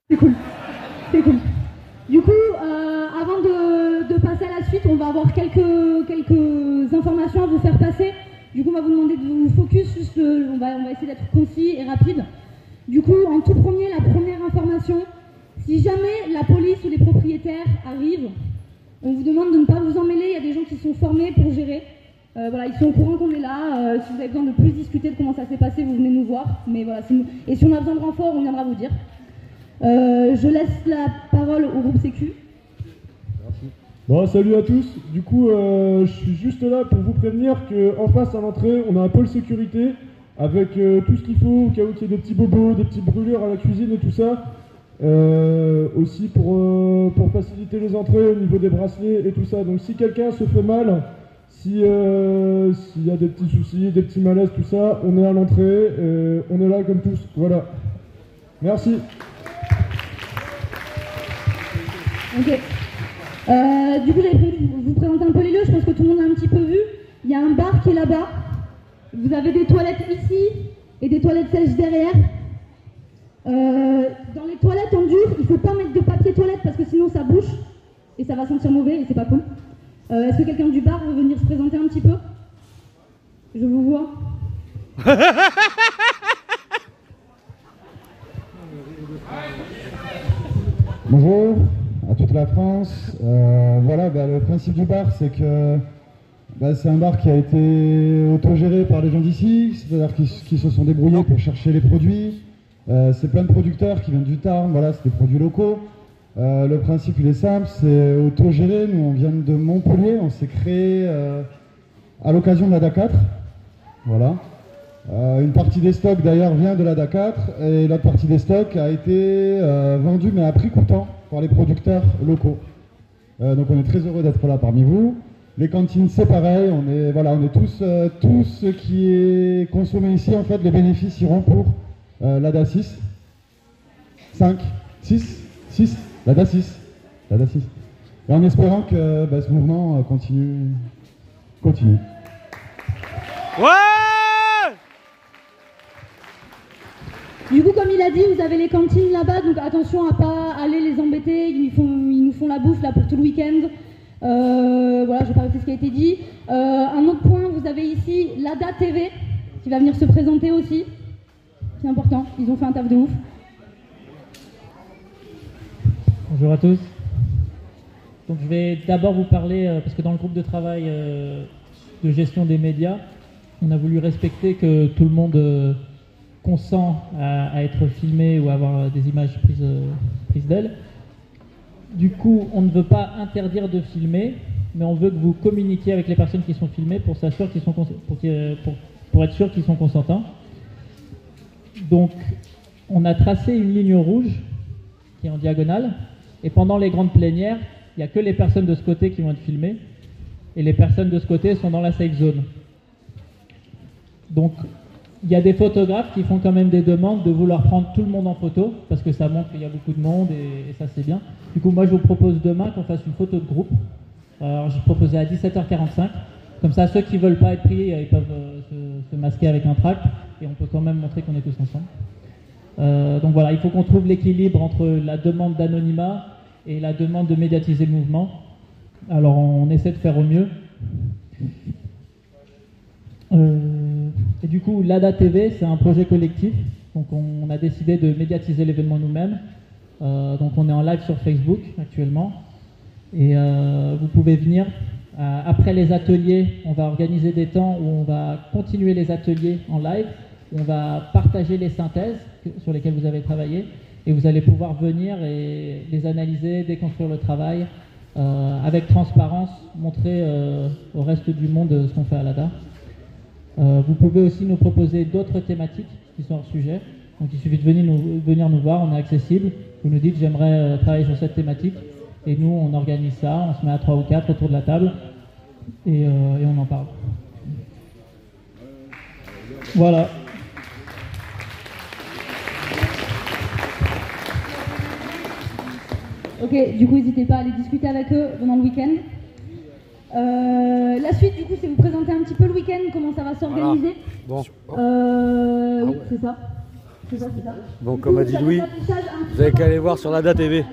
C'est cool. C'est cool. Du coup, avant de passer à la suite, on va avoir quelques informations à vous faire passer. Du coup, on va vous demander de vous focus, juste on va essayer d'être concis et rapide. Du coup, en tout premier, la première information, si jamais la police ou les propriétaires arrivent, on vous demande de ne pas vous emmêler, il y a des gens qui sont formés pour gérer. Voilà, ils sont au courant qu'on est là. Si vous avez besoin de plus discuter de comment ça s'est passé, vous venez nous voir. Mais voilà, et si on a besoin de renfort, on viendra vous dire. Je laisse la parole au groupe Sécu. Merci. Bon, salut à tous. Du coup, je suis juste là pour vous prévenir qu'en face à l'entrée, on a un pôle sécurité avec tout ce qu'il faut au cas où il y ait des petits bobos, des petites brûlures à la cuisine et tout ça. Aussi pour faciliter les entrées au niveau des bracelets et tout ça. Donc si quelqu'un se fait mal, s'il y a des petits soucis, des petits malaises, tout ça, on est à l'entrée, on est là comme tous. Voilà. Merci. Ok. Du coup, j'avais prévu de vous présenter un peu les lieux. Je pense que tout le monde a un petit peu vu. Il y a un bar qui est là-bas. Vous avez des toilettes ici et des toilettes sèches derrière. Dans les toilettes en dur, il ne faut pas mettre de papier toilette parce que sinon ça bouche et ça va sentir mauvais et c'est pas cool. Est-ce que quelqu'un du bar veut venir se présenter un petit peu? Je vous vois. Bonjour à toute la France. Voilà, le principe du bar, c'est que c'est un bar qui a été autogéré par les gens d'ici, c'est-à-dire qui se sont débrouillés pour chercher les produits. C'est plein de producteurs qui viennent du Tarn, voilà, c'est des produits locaux. Le principe, il est simple, c'est autogéré. Nous, on vient de Montpellier, on s'est créé à l'occasion de la DA4. Voilà. Une partie des stocks, d'ailleurs, vient de la DA4, et l'autre partie des stocks a été vendue, mais à prix coûtant, par les producteurs locaux. Donc, on est très heureux d'être là parmi vous. Les cantines, c'est pareil, on est tous, tout ce qui est consommé ici, en fait, les bénéfices iront pour l'ADA 6, 5, 6, l'ADA 6. Et en espérant que ce mouvement continue. Ouais! Du coup, comme il a dit, vous avez les cantines là-bas, donc attention à pas aller les embêter. Ils nous font la bouffe là pour tout le week-end. Voilà, je vais pas répéter ce qui a été dit. Un autre point, vous avez ici l'ADA TV qui va venir se présenter aussi. C'est important, ils ont fait un taf de ouf. Bonjour à tous. Donc je vais d'abord vous parler, parce que dans le groupe de travail de gestion des médias, on a voulu respecter que tout le monde consent à être filmé ou à avoir des images prises d'elle. Du coup, on ne veut pas interdire de filmer, mais on veut que vous communiquiez avec les personnes qui sont filmées pour être sûr qu'ils sont consentants. Donc, on a tracé une ligne rouge qui est en diagonale, et pendant les grandes plénières, il n'y a que les personnes de ce côté qui vont être filmées, et les personnes de ce côté sont dans la safe zone. Donc, il y a des photographes qui font quand même des demandes de vouloir prendre tout le monde en photo, parce que ça montre qu'il y a beaucoup de monde, et ça c'est bien. Du coup, moi je vous propose demain qu'on fasse une photo de groupe. Alors, j'ai proposé à 17h45. Comme ça, ceux qui ne veulent pas être pris, ils peuvent se masquer avec un tract, et on peut quand même montrer qu'on est tous ensemble. Donc voilà, il faut qu'on trouve l'équilibre entre la demande d'anonymat et la demande de médiatiser le mouvement. Alors on essaie de faire au mieux. Et du coup, l'ADA TV, c'est un projet collectif. Donc on a décidé de médiatiser l'événement nous-mêmes. Donc on est en live sur Facebook actuellement. Et vous pouvez venir. Après les ateliers, on va organiser des temps où on va continuer les ateliers en live. On va partager les synthèses sur lesquelles vous avez travaillé. Et vous allez pouvoir venir et les analyser, déconstruire le travail, avec transparence, montrer au reste du monde ce qu'on fait à l'ADA. Vous pouvez aussi nous proposer d'autres thématiques qui sont hors sujet. Donc il suffit de venir nous voir, on est accessible. Vous nous dites j'aimerais travailler sur cette thématique. Et nous on organise ça, on se met à 3 ou 4 autour de la table et on en parle. Voilà. Ok, du coup n'hésitez pas à aller discuter avec eux pendant le week-end. La suite, du coup, c'est vous présenter un petit peu le week-end, comment ça va s'organiser. Voilà. Bon. Oui, c'est ça. C'est ça. Bon, comme a dit Louis, vous avez qu'à aller voir sur Lada TV.